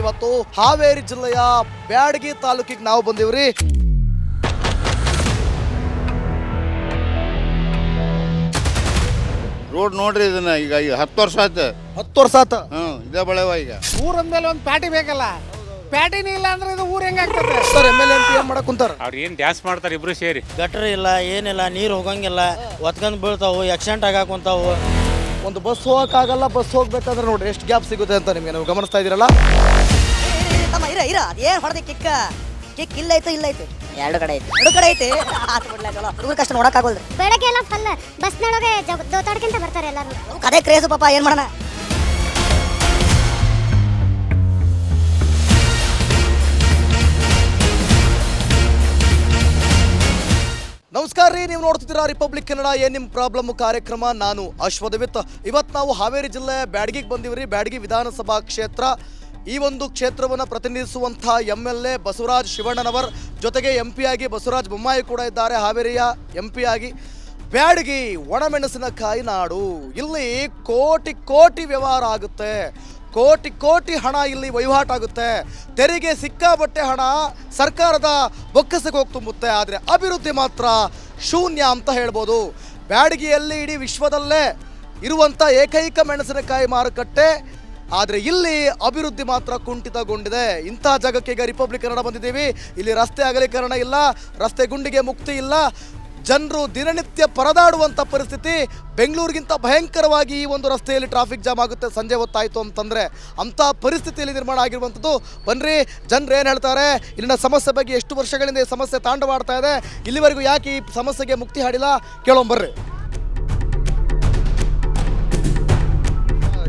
ಇವತ್ತು ಹಾವೇರಿ ಜಿಲ್ಲೆಯ ಬ್ಯಾಡಗಿ ತಾಲೂಕಿಗೆ ನಾವು ಬಂದಿವ್ರಿ. ರೋಡ್ ನೋಡ್ರಿ ಇದನ್ನ ಈಗ 10 ವರ್ಷ ಆಯ್ತು. 10 ವರ್ಷ ಆತ. ಇದೇ ಬೆಳೆವ ಈಗ. ಊರಂದ್ಮೇಲೆ ಒಂದು ಪ್ಯಾಟಿ ಬೇಕಲ್ಲ, ಪ್ಯಾಟಿನೇ ಇಲ್ಲ ಅಂದ್ರೆ ಇದು ಊರ್ ಹೆಂಗಾಗ್ತದೆ? Sir MLA. MP ಏನ್ ಮಾಡಕ್ ಕುಂತಾರ? ಅವ್ರು ಏನು ಡ್ಯಾನ್ಸ್ ಮಾಡ್ತಾರೆ ಇಬ್ರು ಸೇರಿ. ಗಟ್ರ ಇಲ್ಲ, ಏನಿಲ್ಲ, ನೀರು ಹೋಗಂಗಿಲ್ಲ, ಒತ್ಕೊಂಡ್ ಬೀಳ್ತಾವು, ಆಕ್ಸಿಡೆಂಟ್ ಆಗಾಕುಂತಾವು. ಒಂದು ಬಸ್ ಹೋಗಕ್ಕಾಗಲ್ಲ. ಬಸ್ ಹೋಗ್ಬೇಕಂದ್ರೆ ನೋಡ್ರಿ ಎಷ್ಟು ಗ್ಯಾಪ್ ಸಿಗುತ್ತೆ ಅಂತ ನಿಮ್ಗೆ ನೀವು ಗಮನಿಸ್ತಾ ಇದೀರಲ್ಲ. ಅದೇನ್ ಹೊಡೆದ ಕಿಕ್ ಇಲ್ಲೈತು ಎರಡು ಕಡೆ ಐತಿ ಆತ್ ಬಿಡ್ಲಾ ಚಲೋ ಹುಡುಗರ ಕಷ್ಟ ನೋಡಕ್ಕಾಗಲ್ರಿ. ಬೆಳಗ್ಗೆ ಎಲ್ಲ ಫುಲ್ ಬಸ್ನೊಳಗೆ ದೋತಾಡ್ಕೊಂತ ಬರ್ತಾರೆ ಎಲ್ಲರೂ. ಅದೇ ಕ್ರೇಜ್ ಪಾಪ, ಏನ್ ಮಾಡೋಣ. ನಮಸ್ಕಾರ ರೀ, ನೀವು ನೋಡ್ತಿದ್ದೀರಾ ರಿಪಬ್ಲಿಕ್ ಕನ್ನಡ ಏನ್ ನಿಮ್ ಪ್ರಾಬ್ಲಮ್ ಕಾರ್ಯಕ್ರಮ. ನಾನು ಅಶ್ವಥವಿತ್. ಇವತ್ತು ನಾವು ಹಾವೇರಿ ಜಿಲ್ಲೆ ಬ್ಯಾಡಗಿಗೆ ಬಂದಿವ್ರಿ. ಬ್ಯಾಡಗಿ ವಿಧಾನಸಭಾ ಕ್ಷೇತ್ರ. ಈ ಒಂದು ಕ್ಷೇತ್ರವನ್ನು ಪ್ರತಿನಿಧಿಸುವಂಥ MLA ಬಸವರಾಜ್ ಶಿವಣ್ಣನವರ್, ಜೊತೆಗೆ MP ಆಗಿ ಬಸವರಾಜ ಬೊಮ್ಮಾಯಿ ಕೂಡ ಇದ್ದಾರೆ, ಹಾವೇರಿಯ MP ಆಗಿ. ಬ್ಯಾಡಗಿ ಒಣಮೆಣಸಿನಕಾಯಿ ನಾಡು. ಇಲ್ಲಿ ಕೋಟಿ ಕೋಟಿ ವ್ಯವಹಾರ ಆಗುತ್ತೆ, ಕೋಟಿ ಕೋಟಿ ಹಣ ಇಲ್ಲಿ ವಹಿವಾಟಾಗುತ್ತೆ. ತೆರಿಗೆ ಸಿಕ್ಕಾಬಟ್ಟೆ ಹಣ ಸರ್ಕಾರದ ಬೊಕ್ಕಸಕ್ಕೆ ಹೋಗಿ ತುಂಬುತ್ತೆ. ಆದರೆ ಅಭಿವೃದ್ಧಿ ಮಾತ್ರ ಶೂನ್ಯ ಅಂತ ಹೇಳ್ಬೋದು. ಬ್ಯಾಡಗಿಯಲ್ಲಿ ಇಡೀ ವಿಶ್ವದಲ್ಲೇ ಇರುವಂಥ ಏಕೈಕ ಮೆಣಸಿನಕಾಯಿ ಮಾರುಕಟ್ಟೆ. ಆದರೆ ಇಲ್ಲಿ ಅಭಿವೃದ್ಧಿ ಮಾತ್ರ ಕುಂಠಿತಗೊಂಡಿದೆ. ಇಂಥ ಜಾಗಕ್ಕೆ ಈಗ ರಿಪಬ್ಲಿಕ್ ಕನ್ನಡ ಬಂದಿದ್ದೀವಿ. ಇಲ್ಲಿ ರಸ್ತೆ ಅಗಲೀಕರಣ ಇಲ್ಲ, ರಸ್ತೆ ಗುಂಡಿಗೆ ಮುಕ್ತಿ ಇಲ್ಲ, ಜನರು ದಿನನಿತ್ಯ ಪರದಾಡುವಂಥ ಪರಿಸ್ಥಿತಿ. ಬೆಂಗಳೂರಿಗಿಂತ ಭಯಂಕರವಾಗಿ ಈ ಒಂದು ರಸ್ತೆಯಲ್ಲಿ ಟ್ರಾಫಿಕ್ ಜಾಮ್ ಆಗುತ್ತೆ ಸಂಜೆ ಹೊತ್ತಾಯಿತು ಅಂತಂದರೆ. ಅಂಥ ಪರಿಸ್ಥಿತಿಯಲ್ಲಿ ನಿರ್ಮಾಣ ಆಗಿರುವಂಥದ್ದು. ಬನ್ನಿರಿ, ಜನರು ಏನು ಹೇಳ್ತಾರೆ, ಇಲ್ಲಿನ ಸಮಸ್ಯೆ ಬಗ್ಗೆ, ಎಷ್ಟು ವರ್ಷಗಳಿಂದ ಈ ಸಮಸ್ಯೆ ತಾಂಡವಾಡ್ತಾ ಇದೆ, ಇಲ್ಲಿವರೆಗೂ ಯಾಕೆ ಈ ಸಮಸ್ಯೆಗೆ ಮುಕ್ತಿ ಹಾಡಿಲ್ಲ, ಕೇಳೋಂಬರ್ರಿ.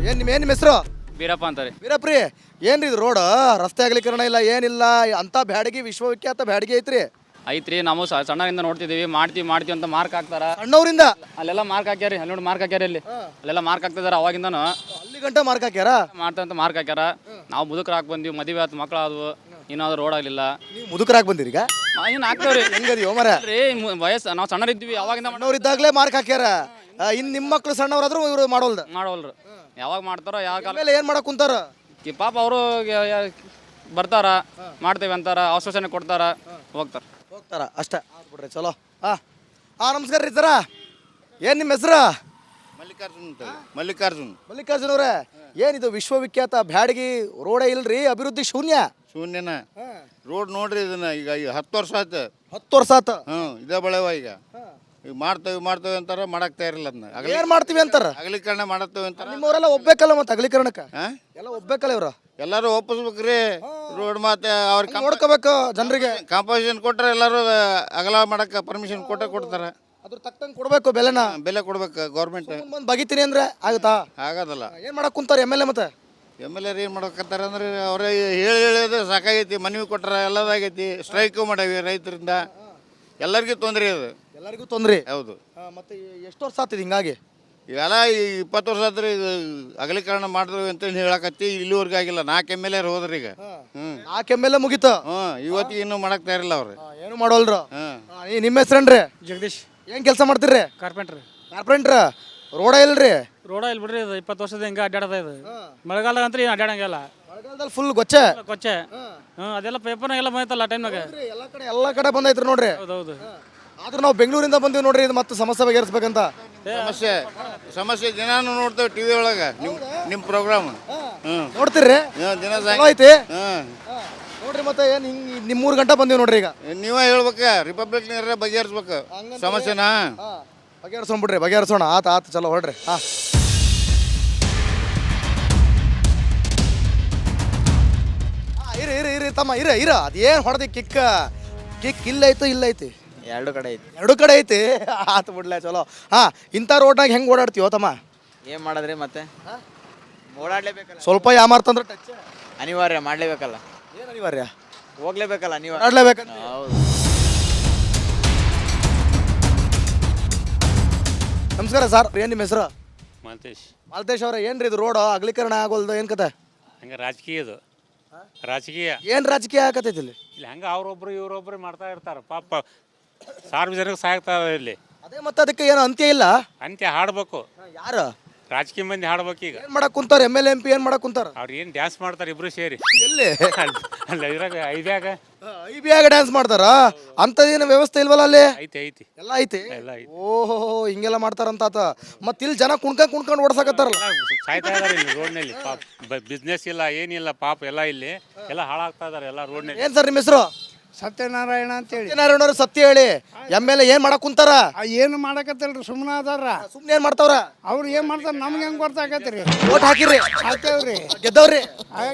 ಏನು ನಿಮ್ಮ ಹೆಸರು? ಬೀರಪ್ಪ ಅಂತಾರೆ. ವೀರಪ್ರಿ, ಏನ್ರಿ ಇದು ರೋಡ್ ರಸ್ತೆ ಅಗಲೀಕರಣ ಇಲ್ಲ, ಏನಿಲ್ಲ, ಅಂತ ಬ್ಯಾಡಗಿ ವಿಶ್ವವಿಖ್ಯಾತ ಬ್ಯಾಡಗಿ ಐತ್ರಿ. ನಾವು ಸಣ್ಣರಿಂದ ನೋಡ್ತಿದ್ದೀವಿ, ಮಾಡ್ತೀವಿ ಅಂತ ಮಾರ್ಕ್ ಹಾಕ್ತಾರ. ಸಣ್ಣವರಿಂದ ಅಲ್ಲೆಲ್ಲ ಮಾರ್ಕ್ ಹಾಕ್ಯಾರಿ, ಅಲ್ಲಿ ನೋಡಿ ಮಾರ್ಕ್ ಹಾಕ್ಯಾರ, ಇಲ್ಲಿ ಅಲ್ಲೆಲ್ಲ ಮಾರ್ಕ್ ಹಾಕ್ತಿದಾರ. ಅವಾಗಿಂದನು ಅಲ್ಲಿ ಗಂಟೆ ಮಾರ್ಕ್ ಹಾಕ್ಯಾರ, ಮಾಡ್ತಂತ ಮಾರ್ಕ್ ಹಾಕ್ಯಾರ. ನಾವು ಮುದುಕರು ಹಾಕಿ ಬಂದೀವಿ, ಮದುವೆ ಆಯ್ತು, ಮಕ್ಳು ಆದ್ವು, ಏನಾದ್ರು ರೋಡ್ ಆಗಲಿಲ್ಲ. ನೀವು ಮುದುಕರಾಗಿ ಬಂದಿರಿ ಈಗ? ಏನು ಹಾಕ್ತೇವ್ರಿ, ಹೆಂಗದಿಯೋ ಮರ ವಯಸ್ಸು ನಾವು ಸಣ್ಣರಿದ್ವಿ, ಅವಾಗಿಂದ ಸಣ್ಣವರಿದ್ದಾಗಲೇ ಮಾರ್ಕ್ ಹಾಕ್ಯಾರ. ಇನ್ನು ನಿಮ್ಮ ಮಕ್ಳು ಸಣ್ಣವರಾದ್ರೂ ಇವರು ಮಾಡೋಲ್ರು. ಯಾವಾಗ ಮಾಡ್ತಾರೋ ಯಾವ ಕಾಲ ಮೇಲೆ ಏನು ಮಾಡಕ್ ಕುಂತಾರ ಪಾಪ ಅವರು ಬರ್ತಾರ, ಮಾಡ್ತೇವೆ ಅಂತಾರ, ಆಶ್ವಾಸನೆ ಕೊಡ್ತಾರ, ಹೋಗ್ತಾರ ಅಷ್ಟೇ. ಬಿಡ್ರಿ ಚಲೋ. ನಮಸ್ಕಾರ ರೀ ಸರ, ಏನು ನಿಮ್ಮ ಹೆಸರು? ಮಲ್ಲಿಕಾರ್ಜುನ್ ಅವ್ರೆ, ಏನಿದು ವಿಶ್ವವಿಖ್ಯಾತ ಬ್ಯಾಡಗಿ ರೋಡೇ ಇಲ್ರಿ, ಅಭಿವೃದ್ಧಿ ಶೂನ್ಯನ. ರೋಡ್ ನೋಡ್ರಿ ಇದನ್ನ ಈಗ 10 ವರ್ಷ ಆಯ್ತು. 10 ವರ್ಷ ಆತ. ಇದೇ ಬೆಳೆವ ಈಗ. ಈಗ ಮಾಡ್ತೇವೆ ಅಂತಾರ, ಮಾಡಕ್ ತಯಾರಿಲ್ಲ. ಅದನ್ನ ಏನ್ ಮಾಡ್ತೀವಿ ಅಂತಾರ, ಅಗಲೀಕರಣ ಮಾಡತ್ತೇವೆ ಅಂತಾರ. ನಿಮ್ಮವರೆಲ್ಲ ಒಬ್ಬೇಕಲ್ಲ ಮತ್ತೆ ಅಗಲೀಕರಣಕ್ಕೆ ಎಲ್ಲ ಒಬ್ಬೇಕಲ್ಲ ಇವ್ರು? ಎಲ್ಲಾರು ಒಪ್ಪಿಸ್ಬೇಕ್ರಿ. ರೋಡ್ ಮತ್ತೆ ಅವ್ರ ನೋಡ್ಕೋಬೇಕು, ಜನರಿಗೆ ಕಾಂಪೋಸಿಷನ್ ಕೊಟ್ರೆ ಎಲ್ಲಾರು ಅಗಲ ಮಾಡಕ್ ಪರ್ಮಿಷನ್ ಕೊಡ್ತಾರ. ಅದ್ರ ತಕ್ಕಂಗೆ ಕೊಡ್ಬೇಕು, ಬೆಲೆ ಕೊಡ್ಬೇಕು ಗೌರ್ಮೆಂಟ್. ಬಂದು ಬಗಿತೀನಿ ಅಂದ್ರೆ ಆಗುತ್ತಾ? ಆಗೋದಲ್ಲ. ಏನ್ ಮಾಡಕ್ ಕುಂತಾರ MLA ಮತ್ತೆ MLA ಏನ್ ಮಾಡಕತ್ತಾರ ಅಂದ್ರೆ, ಅವ್ರ ಹೇಳಿದ ಸಾಕಾಗೈತಿ. ಮನವಿ ಕೊಟ್ಟಾರ, ಎಲ್ಲದಾಗೈತಿ. ಸ್ಟ್ರೈಕು ಮಾಡವಿ ರೈತರಿಂದ. ಎಲ್ಲರಿಗೂ ತೊಂದರೆ ಅದು, ಎಲ್ಲರಿಗೂ ತೊಂದ್ರೆ. ಹೌದು. ಮತ್ತೆ ಎಷ್ಟು ವರ್ಷ ಆಗ್ತದೆ ಹಿಂಗಾಗಿ? ಈಗೆಲ್ಲ 20 ವರ್ಷ ಆದ್ರೆ ಅಗಲೀಕರಣ ಮಾಡಿದ್ರು ಅಂತ ಹೇಳಕತ್ತಿ. ಇಲ್ಲಿವರೆಗೂ ಆಗಿಲ್ಲ. 4 MLA ಹೋದ್ರಿ ಈಗ. 4 MLA ಮುಗಿತು. ಇವತ್ತಿಗೆ ಇನ್ನೂ ಮಾಡಕ್ ತಯಾರಿಲ್ಲ ಅವ್ರು, ಏನು ಮಾಡೋಲ್ರ. ನಿಮ್ಮ ಹೆಸ್ರೇನ್ರಿ? ಜಗದೀಶ್. ಏನ್ ಕೆಲಸ ಮಾಡ್ತೀರಿ? ಕಾರ್ಪೆಂಟ್ರ್. ರೋಡ ಇಲ್ರಿ? ರೋಡ ಇಲ್ಲಿ ಬಿಡ್ರಿ, 20 ವರ್ಷದ ಹಿಂಗ ಅಡ್ಡಾಡದ ಇದು. ಮಳೆಗಾಲ ಅಂತ ಏನು ಅಡ್ಡಾಡಂಗಿಲ್ಲ. ಮಳೆಗಾಲದಲ್ಲಿ ಫುಲ್ ಕೊಚ್ಚೆ. ಅದೆಲ್ಲ ಪೇಪರ್ನಾಗ ಎಲ್ಲ ಬಂದೈತಲ್ಲ ಟೈಮ್ನಾಗ. ಎಲ್ಲ ಕಡೆ ಬಂದೈತ್ರಿ ನೋಡ್ರಿ. ಹೌದೌದು. ಆದ್ರೆ ನಾವು ಬೆಂಗಳೂರಿಂದ ಬಂದೀವಿ ನೋಡ್ರಿ, ಇದು ಮತ್ತೆ ಸಮಸ್ಯೆ ಬಗೆಹರಿಸ್ಬೇಕಂತ. ಸಮಸ್ಯೆ ದಿನಾನು ನೋಡ್ತೇವೆ ಟಿವಿ ಒಳಗ ನಿಮ್ ಪ್ರೋಗ್ರಾಮ್. ನೋಡ್ತೀರಿ? ದಿನ ಐತಿ ನೋಡ್ರಿ. ಮತ್ತೆ ಏನ್ ಹಿಂಗ್ ನಿಮ್ 3 ಗಂಟೆ ಬಂದೀವಿ ನೋಡ್ರಿ. ಈಗ ನೀವೇ ಹೇಳ್ಬೇಕ, ರಿಪಬ್ಲಿಕ್ ಬಗೆಹರಿಸ್ಬೇಕು ಸಮಸ್ಯೆನಾ. ಬಗೆಹರಿಸೋಣ. ಆತ ಚಲೋ ಹೊಡ್ರಿ. ಇರಿ ತಮ್ಮ, ಇರ ಅದೇನ್ ಹೊಡೆದಿ ಕಿಕ್ ಇಲ್ಲೈತಿ. ಎರಡು ಕಡೆ ಐತಿ. ಆತು ಬಿಡ್ಲೆ ಚಲೋ. ಇಂಥ ರೋಡ್ನಾಗ ಹೆಂಗ್ ಓಡಾಡ್ತೀವೋ ತಮ್ಮ? ಏನ್ ಮಾಡದ್ರಿ ಮತ್ತೆ, ಓಡಾಡ್ಲೇಬೇಕಲ್ಲ. ಸ್ವಲ್ಪ ಯಾಮಾರ್ತಂದ್ರೆ ಟಚ್ ಅನಿವಾರ್ಯ, ಮಾಡ್ಲೇಬೇಕಲ್ಲ. ಏನು ಅನಿವಾರ್ಯ? ಹೋಗ್ಲೇಬೇಕಲ್ಲ, ಅನಿವಾರ್ಯ. ಆಡ್ಲೇಬೇಕಂತ. ಹೌದು. ನಮಸ್ಕಾರ ಸರ್, ಏನು ನಿಮ್ಮ ಹೆಸರು? ಮಾಲ್ತೇಶ್ ಅವ್ರೆ, ಏನ್ರಿ ಇದು ರೋಡ್ ಅಗಲೀಕರಣ ಆಗೋಲ್ದು, ಏನು ಕತೆ? ಹಂಗೆ ರಾಜಕೀಯ ಏನು ರಾಜಕೀಯ ಆಗತೈತಿ ಇಲ್ಲಿ? ಹಂಗೆ ಅವ್ರೊಬ್ರು ಇವ್ರೊಬ್ರು ಮಾಡ್ತಾ ಇರ್ತಾರ. ಪಾಪ ಸಾರ್ವಜನಿಕ ಸಾಯ್ತಾರೆ ಇಲ್ಲಿ. ಅದೇ ಮತ್ತೆ ಅದಕ್ಕೆ ಏನು ಅಂತ್ಯ ಇಲ್ಲ. ಅಂತ್ಯ ಹಾಡ್ಬೇಕು. ಯಾರು ರಾಜಕೀಯ ಮಂದಿ ಹಾಡ್ಬೇಕು ಈಗ. ಏನ್ ಮಾಡಕ್ ಕುಂತಾರ ಎಮ್ ಎಲ್ ಎಂ ಪಿ ಏನ್ ಮಾಡಕ್ ಕುಂತಾರ? ಅವ್ರು ಏನು ಡ್ಯಾನ್ಸ್ ಮಾಡ್ತಾರೆ ಇಬ್ರು ಸೇರಿ ಎಲ್ಲಿ ಅಲ್ಲ ಇದ್ರಾಗ ಐದ್ಯಾಗ ಐಬಿಯಾಗ ಡ್ಯಾನ್ಸ್ ಮಾಡ್ತಾರ? ಅಂತದೇನು ವ್ಯವಸ್ಥೆ ಇಲ್ವಲ್ಲ ಅಲ್ಲಿ? ಐತಿ ಎಲ್ಲ ಐತಿ. ಎಲ್ಲ ಐತಿ. ಓಹೋ ಹಿಂಗೆಲ್ಲ ಮಾಡ್ತಾರಂತ ಆತ. ಮತ್ ಇಲ್ಲಿ ಜನ ಕುಣ್ಕೊಂಡ್ ಓಡ್ಸಕತ್ತಾರಲ್ಲ. ಸಾಯ್ತಾ ಇದಾರೆ ಇಲ್ಲಿ ರೋಡ್ನಲ್ಲಿ. ಪಾಪ ಬಿಸ್ನೆಸ್ ಇಲ್ಲ ಏನಿಲ್ಲ ಪಾಪ ಎಲ್ಲ ಇಲ್ಲಿ ಎಲ್ಲ ಹಾಳಾಗ್ತಾ ಇದಾರೆ ಎಲ್ಲ ರೋಡ್ನಲ್ಲಿ. ಏನ್ ಸರ್ ನಿಮ್ಮ ಹೆಸರು? ಸತ್ಯನಾರಾಯಣ ಅಂತೇಳಿ. ಸತ್ಯನಾರಾಯಣ ಅವ್ರು ಸತ್ಯ ಹೇಳಿ. ಎಮ್ ಎಲ್ ಎ ಏನ್ ಮಾಡಕ್ ಕುಂತಾರ? ಏನು ಮಾಡಕತ್ತಲ್ರಿ, ಸುಮ್ಮನೆ ಅದಾರ. ಸುಮ್ನೆ ಏನ್ ಮಾಡ್ತಾವ್ರ? ಅವ್ರು ಏನ್ ಮಾಡ್ತಾರ ನಮ್ಗೆ ಹೆಂಗ್ ಗೊತ್ತಾಗತ್ರಿ? ಓಟ್ ಹಾಕಿರಿ? ಹಾಕ್ತೇವ್ರಿ. ಗೆದ್ದವ್ರಿ?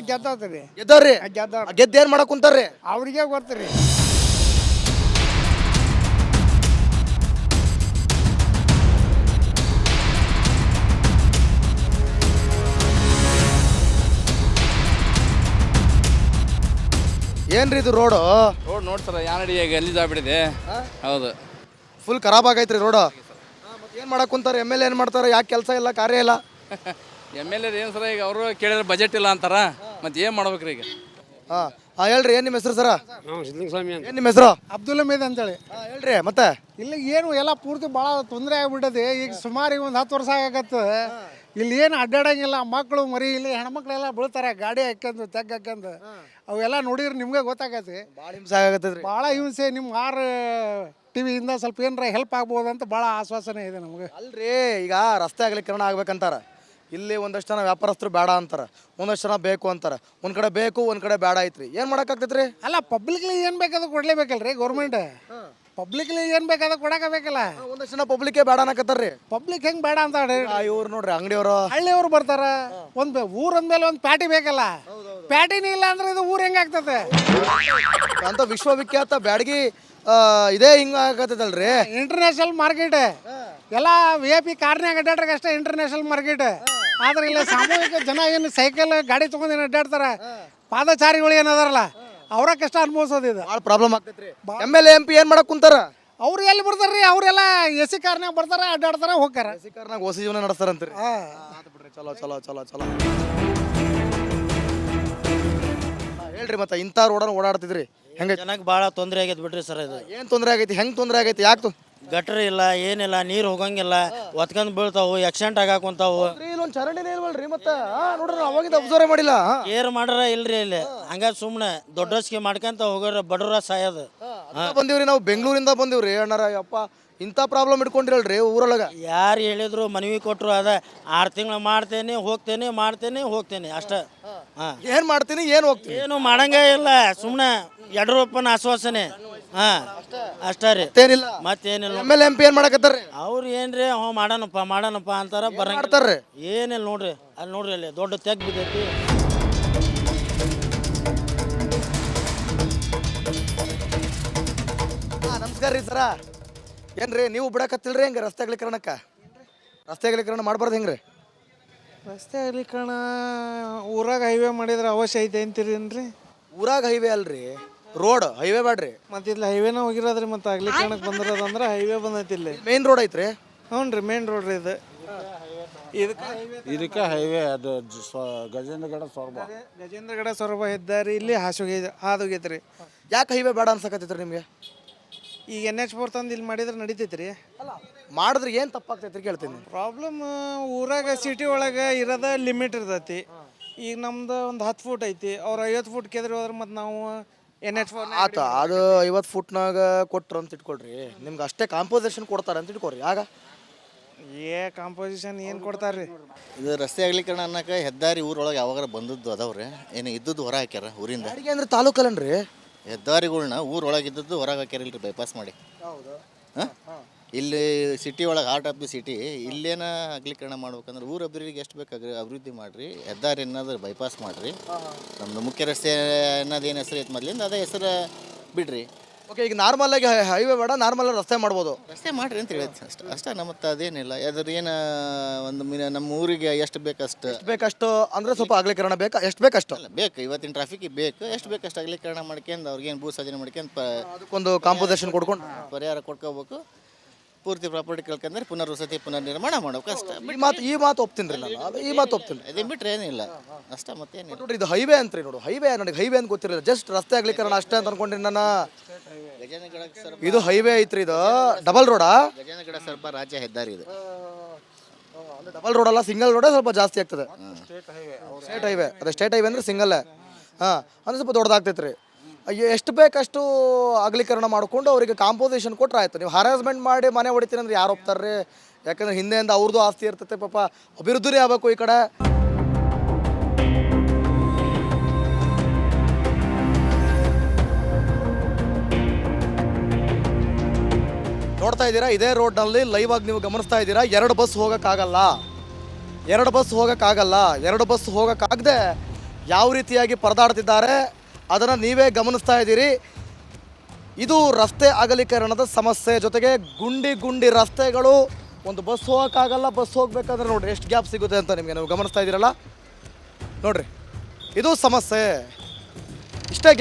ಗೆದ್ದವ್ರಿ. ಗೆದ್ದವ್ರಿ? ಗೆದ್ದವ್ರಿ. ಗೆದ್ದ ಏನ್ ಮಾಡಕ್ ಕುಂತಾರ್ರಿ? ಅವ್ರಿಗೆ ಗೊತ್ತ್ರಿ. ಏನ್ರಿ ಇದು ರೋಡು? ರೋಡ್ ನೋಡ್ತಾರ ಯಾನಡಿ ಈಗ ಗಲೀಜಾಗ್ಬಿಟ್ಟಿದೆ. ಹೌದು, ಫುಲ್ ಖರಾಬ್ ಆಗೈತ್ರಿ ರೋಡು. ಏನ್ ಮಾಡಕ್ ಕುಂತಾರ? ಎಮ್ ಎಲ್ ಎ ಏನ್ ಮಾಡ್ತಾರ? ಯಾಕೆ ಕೆಲಸ ಇಲ್ಲ, ಕಾರ್ಯ ಇಲ್ಲ? ಎಮ್ ಎಲ್ ಎ ಏನು ಸರ ಈಗ ಅವರು ಕೇಳಿದ್ರೆ ಬಜೆಟ್ ಇಲ್ಲ ಅಂತಾರ, ಮತ್ತೆ ಏನು ಮಾಡ್ಬೇಕ್ರಿ ಈಗ? ಹಾ ಹೇಳ್ರಿ, ಏನ್ ನಿಮ್ಮ ಹೆಸರು ಸರ? ಸಿದ್ಲಿಂಗಸ್ವಾಮಿ ಅಂತ. ಏನ್ ನಿಮ್ಮ ಹೆಸರು? ಅಬ್ದುಲ್ ಹಮೀದ್ ಅಂತೇಳಿ. ಹೇಳ್ರಿ ಮತ್ತೆ. ಇಲ್ಲಿ ಏನು ಎಲ್ಲ ಪೂರ್ತಿ ಭಾಳ ತೊಂದರೆ ಆಗ್ಬಿಟ್ಟದೆ. ಈಗ ಸುಮಾರು ಈಗ ಒಂದು 10 ವರ್ಷ ಆಗತ್ತ. ಇಲ್ಲಿ ಏನು ಅಡ್ಡಾಡಂಗಿಲ್ಲ. ಮಕ್ಕಳು ಮರಿ ಇಲ್ಲಿ ಹೆಣ್ಮಕ್ಳೆಲ್ಲ ಬೀಳ್ತಾರೆ ಗಾಡಿ ಹಾಕ್ಯಂದು ತೆಗ್ ಹಾಕ್ಯಂದು. ಅವೆಲ್ಲ ನೋಡಿದ್ರೆ ನಿಮ್ಗೆ ಗೊತ್ತಾಗತ್ತೆ. ಭಾಳ ಹಿಂಸೆ ಆಗತ್ತದ್ರಿ. ಭಾಳ ಹಿಂಸೆ. ನಿಮ್ಮ ಟಿವಿಯಿಂದ ಸ್ವಲ್ಪ ಏನಾರ ಹೆಲ್ಪ್ ಆಗ್ಬೋದು ಅಂತ ಭಾಳ ಆಶ್ವಾಸನೆ ಇದೆ ನಮಗೆ. ಅಲ್ರಿ, ಈಗ ರಸ್ತೆ ಅಗಲೀಕರಣ ಆಗ್ಬೇಕಂತಾರ. ಇಲ್ಲಿ ಒಂದಷ್ಟು ಜನ ವ್ಯಾಪಾರಸ್ಥರು ಬೇಡ ಅಂತಾರ, ಒಂದಷ್ಟು ಜನ ಬೇಕು ಅಂತಾರ. ಒಂದ್ ಕಡೆ ಬೇಕು, ಒಂದ್ ಕಡೆ ಬೇಡ ಐತ್ರಿ. ಏನ್ ಮಾಡಕ್ ಆಗ್ತೈತ್ರಿ? ಅಲ್ಲ, ಪಬ್ಲಿಕ್ಲಿ ಏನು ಬೇಕಾದ ಕೊಡ್ಲೇಬೇಕಲ್ರಿ ಗೌರ್ಮೆಂಟ್. ಪಬ್ಲಿಕ್ಲಿ ಏನು ಬೇಕಾದ ಕೊಡಕಬೇಕಲ್ಲ. ಒಂದಷ್ಟು ಜನ ಪಬ್ಲಿಕ್ ಬೇಡ ಅನ್ನಕತ್ತಾರ್ರಿ. ಪಬ್ಲಿಕ್ ಹೆಂಗೆ ಬೇಡ ಅಂತ ಇವ್ರು ನೋಡ್ರಿ ಅಂಗಡಿಯವರು, ಹಳ್ಳಿಯವ್ರು ಬರ್ತಾರ. ಒಂದು ಊರ್ ಅಂದ್ಮೇಲೆ ಒಂದು ಪ್ಯಾಟಿ ಬೇಕಲ್ಲ. ಪ್ಯಾಟಿನೇ ಇಲ್ಲ ಅಂದ್ರೆ ಇದು ಊರ್ ಹೆಂಗಾಗ್ತದೆ? ಅಂತ ವಿಶ್ವವಿಖ್ಯಾತ ಬ್ಯಾಡಗಿ ಇದೇ ಹಿಂಗ ಆಗತ್ತದಲ್ರಿ. ಇಂಟರ್ನ್ಯಾಷನಲ್ ಮಾರ್ಕೆಟ್ ಎಲ್ಲ VIP ಕಾರ್ನ್ಯಾಗ ಅಡ್ಡಾಡ್ರಿಗೆ ಅಷ್ಟೇ ಇಂಟರ್ನ್ಯಾಷನಲ್ ಮಾರ್ಕೆಟ್. ಆದ್ರೆ ಇಲ್ಲ ಸಾಮೂಹಿಕ ಜನ ಏನು ಸೈಕಲ್ ಗಾಡಿ ತಗೊಂಡು ಏನು ಅಡ್ಡಾಡ್ತಾರ, ಪಾದಚಾರಿಗಳು ಏನದಾರಲ್ಲ ಅವ್ರ ಕಷ್ಟ ಅನುಭವಿಸೋದು. ಇದು ಭಾಳ ಪ್ರಾಬ್ಲಮ್ ಆಗ್ತೈತ್ರಿ. M L A M P ಏನ್ ಮಾಡಕ್ ಕುಂತಾರ? ಅವ್ರು ಎಲ್ಲಿ ಬರ್ತಾರ್ರಿ? ಅವರೆಲ್ಲ AC ಕಾರ್ನ್ಯಾಗ ಬರ್ತಾರ, ಅಡ್ಡಾಡ್ತಾರ, ಹೋಗ್ತಾರ. ಕಾರ್ನಾಗ ಹೊಸ ಜೀವನ ನಡೆಸ್ತಾರಂತ್ರಿ. ಚಲೋ ಚಲೋ ಚಲೋ ಚಲೋ. ಹೇಳ್ರಿ ಮತ್ತೆ, ಇಂಥ ರೋಡನ್ನ ಓಡಾಡ್ತಿದ್ರಿ ಹೆಂಗ? ಜನಕ್ಕೆ ಭಾಳ ತೊಂದರೆ ಆಗೈತೆ ಬಿಡ್ರಿ ಸರ್. ಇದು ಏನ್ ತೊಂದರೆ ಆಗೈತಿ? ಹೆಂಗ್ ತೊಂದರೆ ಆಗೈತಿ? ಯಾಕೆ? ಗಟ್ರ ಇಲ್ಲ, ಏನಿಲ್ಲ, ನೀರು ಹೋಗಂಗಿಲ್ಲ, ಒತ್ಕೊಂಡ್ ಬೀಳ್ತಾವು, ಆಕ್ಸಿಡೆಂಟ್ ಆಗಾಕುಂತಾವು. ಇಲ್ಲೊಂದು ಚರಂಡಿನೇ ಇಲ್ವಲ್ರಿ ಮತ್ತೆ? ನೋಡ್ರಿ, ಅವಾಗಿಂದ ಅಬ್ಸರ್ವ್ ಮಾಡಿಲ್ಲ. ಏರ್ ಮಾಡ್ರ ಇಲ್ರಿ ಇಲ್ಲಿ. ಹಂಗ ಸುಮ್ಮನೆ ದೊಡ್ಡಸ್ಕಿ ಮಾಡ್ಕೊಂತ ಹೋಗೋರ ಬಡವ್ರ ಸಾಯೋದು. ಬಂದಿವ್ರಿ, ನಾವು ಬೆಂಗಳೂರಿಂದ ಬಂದಿವ್ರಿ ಅಣ್ಣಾರ. ಯಪ್ಪ, ಇಂಥ ಪ್ರಾಬ್ಲಮ್ ಇಟ್ಕೊಂಡಿರಲ್ರಿ ಊರೊಳಗ. ಯಾರು ಹೇಳಿದ್ರು ಮನವಿ ಕೊಟ್ಟರು ಅದ 6 ತಿಂಗಳು ಮಾಡ್ತೇನೆ ಹೋಗ್ತೇನೆ ಅಷ್ಟ. ಏನ್ ಮಾಡ್ತೀನಿ, ಏನ್ ಹೋಗ್ತೀನಿ, ಏನು ಮಾಡಂಗ ಇಲ್ಲ. ಸುಮ್ಮನೆ ಯಡಿಯೂರಪ್ಪನ ಆಶ್ವಾಸನೆ. ಅಷ್ಟ ರೀ, ಮತ್ತೇನಿಲ್ಲ. ಎಮ್ ಎಲ್ ಎಂ ಪಿ ಏನ್ ಮಾಡಕತ್ತಾರ್ರಿ? ಅವ್ರು ಏನ್ರಿ ಮಾಡಣಪ್ಪ ಅಂತಾರ, ಮಾಡ್ತಾರ್ರಿ. ಏನಿಲ್ಲ ನೋಡ್ರಿ. ಅಲ್ಲಿ ನೋಡ್ರಿ, ಅಲ್ಲಿ ದೊಡ್ಡ ತೆಗ್ ಬಿದ್ದೈತಿ. ನಮಸ್ಕಾರ ರೀ ಸರ. ಏನ್ರಿ ನೀವು ಬಿಡಕತ್ತಿಲ್ರಿ? ಹೆಂಗ ರಸ್ತೆ ಅಗಲೀಕರಣಕ್ಕ? ರಸ್ತೆ ಅಗಲೀಕರಣ ಮಾಡ್ಬಾರ್ದು ಹೆಂಗ್ರಿ? ರಸ್ತೆ ಅಗಲೀಕರಣ ಊರಾಗ ಹೈವೇ ಮಾಡಿದ್ರೆ ಅವಶ್ಯ ಐತೆ ಅಂತೀರೇನ್ರಿ? ಊರಾಗ ಹೈವೇ ಅಲ್ರಿ, ರೋಡ್ ಹೈವೇ ಬ್ಯಾಡ್ರಿ. ಮತ್ತೆ ಇಲ್ಲಿ ಹೈವೇನ ಹೋಗಿರೋದ್ರಿ, ಮತ್ತೆ ಅಗಲೀಕರಣಕ್ಕೆ ಬಂದಿರೋದಂದ್ರೆ ಹೈವೇ ಬಂದೈತಿ. ಇಲ್ಲಿ ಮೇನ್ ರೋಡ್ ಐತ್ರಿ. ಹ್ಞೂ ರೀ, ಮೇನ್ ರೋಡ್ ರೀ ಇದು. ಇದಕ್ಕೆ ಹೈವೇ ಅದು ಗಜೇಂದ್ರಗಡ ಸೊರಬ ಹೆದ್ದಾರಿ ಇಲ್ಲಿ ಹಾದೋಗೈತ್ರಿ. ಯಾಕೆ ಹೈವೇ ಬೇಡ ಅನ್ಸಕತ್ತೈತ್ರಿ ನಿಮ್ಗೆ? ಈಗ NH4 ತಂದು ಇಲ್ಲಿ ಮಾಡಿದ್ರೆ ನಡೀತೈತ್ರಿ. ಮಾಡಿದ್ರೆ ಏನು ತಪ್ಪಾಗ್ತೈತ್ರಿ ಕೇಳ್ತೀನಿ. ಪ್ರಾಬ್ಲಮ್ ಊರಾಗ ಸಿಟಿ ಒಳಗೆ ಇರೋದ ಲಿಮಿಟ್ ಇರ್ತೈತಿ. ಈಗ ನಮ್ದು ಒಂದು 10 ಫೂಟ್ ಐತಿ, ಅವ್ರು 50 ಫೂಟ್ ಕೆದ್ರಿ ಹೋದ್ರೆ ಮತ್ತೆ ನಾವು NH4 ಆತ ಅದು 50 ಫುಟ್ನಾಗ ಕೊಟ್ರು ಅಂತ ಇಟ್ಕೊಳ್ರಿ. ನಿಮ್ಗೆ ಅಷ್ಟೇ ಕಾಂಪೋಸಿಷನ್ ಕೊಡ್ತಾರೆ ಅಂತ ಇಟ್ಕೊರಿ. ಆಗ ಕಾಂಪೋಸಿಷನ್ ಏನು ಕೊಡ್ತಾರ್ರಿ? ಇದು ರಸ್ತೆ ಅಗಲೀಕರಣ ಅನ್ನಕ್ಕೆ ಹೆದ್ದಾರಿ ಊರೊಳಗೆ ಯಾವಾಗಾರ ಬಂದದ್ದು ಅದಾವ್ರಿ, ಏನು ಇದ್ದದ್ದು ಹೊರ ಹಾಕ್ಯಾರ ಊರಿಂದ. ಅಡಿಗೆ ಅಂದ್ರೆ ತಾಲೂಕಲ್ಲನ್ರಿ ಹೆದ್ದಾರಿಗಳ್ನ ಊರೊಳಗೆ ಇದ್ದದ್ದು ಹೊರಗೆ ಹಾಕ್ಯಾರಿಲ್ರಿ, ಬೈಪಾಸ್ ಮಾಡಿ. ಹಾಂ, ಇಲ್ಲಿ ಸಿಟಿ ಒಳಗೆ ಹಾರ್ಟ್ ಆಫ್ ದಿ ಸಿಟಿ ಇಲ್ಲೇನ ಅಗಲೀಕರಣ ಮಾಡ್ಬೇಕಂದ್ರೆ ಊರ ಅಭಿವೃದ್ಧಿಗೆ ಎಷ್ಟು ಬೇಕು ಅಭಿವೃದ್ಧಿ ಮಾಡಿರಿ. ಹೆದ್ದಾರಿ ಅನ್ನೋದು ಬೈಪಾಸ್ ಮಾಡಿರಿ. ನಮ್ಮದು ಮುಖ್ಯ ರಸ್ತೆ ಅನ್ನೋದೇನು ಹೆಸರು ಐತೆ ಮೊದಲಿಂದ ಅದೇ ಹೆಸರು ಬಿಡ್ರಿ. ಓಕೆ, ಈಗ ನಾರ್ಮಲ್ ಆಗಿ ಹೈವೇ ಬೇಡ, ನಾರ್ಮಲ್ ರಸ್ತೆ ಮಾಡ್ಬೋದು. ರಸ್ತೆ ಮಾಡಿರಿ ಅಂತ ಹೇಳಿ ಅಷ್ಟೇ. ಮತ್ತು ಅದೇನಿಲ್ಲ, ಅದ್ರ ಏನು ಒಂದು ನಮ್ಮ ಊರಿಗೆ ಎಷ್ಟು ಬೇಕಷ್ಟು ಅಂದರೆ ಸ್ವಲ್ಪ ಅಗಲೀಕರಣ ಬೇಕಾ? ಎಷ್ಟು ಬೇಕಷ್ಟು ಅಲ್ಲ ಬೇಕು. ಇವತ್ತಿನ ಟ್ರಾಫಿಕ್ಗೆ ಬೇಕು, ಎಷ್ಟು ಬೇಕಷ್ಟು ಅಗಲೀಕರಣ ಮಾಡ್ಕೊಂಡು ಅವ್ರಿಗೇನು ಭೂ ಸಾಧನೆ ಮಾಡ್ಕೊಂಡು ಅದಕ್ಕೊಂದು ಕಾಂಪೋಸಿಷನ್ ಕೊಡ್ಕೊಂಡು ಪರಿಹಾರ ಕೊಡ್ಕೋಬೇಕು. ಪೂರ್ತಿ ಪ್ರಾಪರ್ಟಿ ಕಳ್ಕೊಂಡ್ರೆ ಪುನರ್ವಸತಿ ಪುನರ್ನಿರ್ಮಾಣ ಮಾಡ್ಬೇಕು ಅಷ್ಟೇ. ಈ ಮಾತು ಒಪ್ತೀನಿ ರೀ ನಾನು. ಈ ಮಾತು ಒಪ್ತೀನಿ. ಅದೇ ಬಿಟ್ರೆ ಏನಿಲ್ಲ ಅಷ್ಟೇ, ಮತ್ತೇನಿಲ್ಲ. ನೋಡ್ರಿ, ಇದು ಹೈವೇ ಅಂತ್ರಿ. ನೋಡು, ಹೈವೇ ನನಗೆ ಹೈವೇ ಅಂತ ಗೊತ್ತಿರಲಿಲ್ಲ. ಜಸ್ಟ್ ರಸ್ತೆ ಅಗಲೀಕರಣ ಅಷ್ಟೇ ಅಂತ ಅನ್ಕೊಂಡ್ರಿ ನಾನು. ಇದು ಹೈವೇ ಐತ್ರಿ. ಇದು ಡಬಲ್ ರೋಡಾ? ಗಜೇಂದ್ರಗಡ ಸರ್ಪ ರಾಜ್ಯ ಹೆದ್ದಾರಿ ಇದು. ಡಬಲ್ ರೋಡ್ ಅಲ್ಲ, ಸಿಂಗಲ್ ರೋಡೇ ಸ್ವಲ್ಪ ಜಾಸ್ತಿ ಆಗ್ತದೆ. ಸ್ಟೇಟ್ ಹೈವೇ ಅದೇ ಸ್ಟೇಟ್ ಹೈವೇ ಅಂದರೆ ಸಿಂಗಲ್ಲೇ. ಹಾಂ ಅಂದರೆ ಸ್ವಲ್ಪ ದೊಡ್ಡದಾಗ್ತೈತೆ ರೀ. ಎಷ್ಟು ಬೇಕಷ್ಟು ಅಗಲೀಕರಣ ಮಾಡಿಕೊಂಡು ಅವರಿಗೆ ಕಾಂಪೋಸಿಷನ್ ಕೊಟ್ಟರೆ ಆಯಿತು. ನೀವು ಹರಾಸ್ಮೆಂಟ್ ಮಾಡಿ ಮನೆ ಹೊಡಿತೀನಿ ಅಂದ್ರೆ ಯಾರು ಹೋಗ್ತಾರೆ ರೀ? ಯಾಕಂದ್ರೆ ಹಿಂದೆಯಿಂದ ಅವ್ರದ್ದು ಆಸ್ತಿ ಇರ್ತೈತೆ, ಪಾಪ ಅಭಿವೃದ್ಧಿನೇ ಆಗಬೇಕು ಈ ಕಡೆ. ನೋಡ್ತಾ ಇದ್ದೀರಾ, ಇದೇ ರೋಡ್ನಲ್ಲಿ ಲೈವ್ ಆಗಿ ನೀವು ಗಮನಿಸ್ತಾ ಇದ್ದೀರಾ. 2 ಬಸ್ ಹೋಗೋಕ್ಕಾಗಲ್ಲ, 2 ಬಸ್ ಹೋಗೋಕ್ಕಾಗಲ್ಲ. 2 ಬಸ್ ಹೋಗೋಕ್ಕಾಗದೆ ಯಾವ ರೀತಿಯಾಗಿ ಪರದಾಡ್ತಿದ್ದಾರೆ ಅದನ್ನು ನೀವೇ ಗಮನಿಸ್ತಾ ಇದ್ದೀರಿ. ಇದು ರಸ್ತೆ ಅಗಲೀಕರಣದ ಸಮಸ್ಯೆ, ಜೊತೆಗೆ ಗುಂಡಿ ರಸ್ತೆಗಳು. ಒಂದು ಬಸ್ ಹೋಗೋಕ್ಕಾಗಲ್ಲ, ಬಸ್ ಹೋಗ್ಬೇಕಂದ್ರೆ ನೋಡ್ರಿ ಎಷ್ಟು ಗ್ಯಾಪ್ ಸಿಗುತ್ತೆ ಅಂತ ನಿಮಗೆ ನೀವು ಗಮನಿಸ್ತಾ ಇದ್ದೀರಲ್ಲ. ನೋಡ್ರಿ ಇದು ಸಮಸ್ಯೆ. ಇಷ್ಟೇ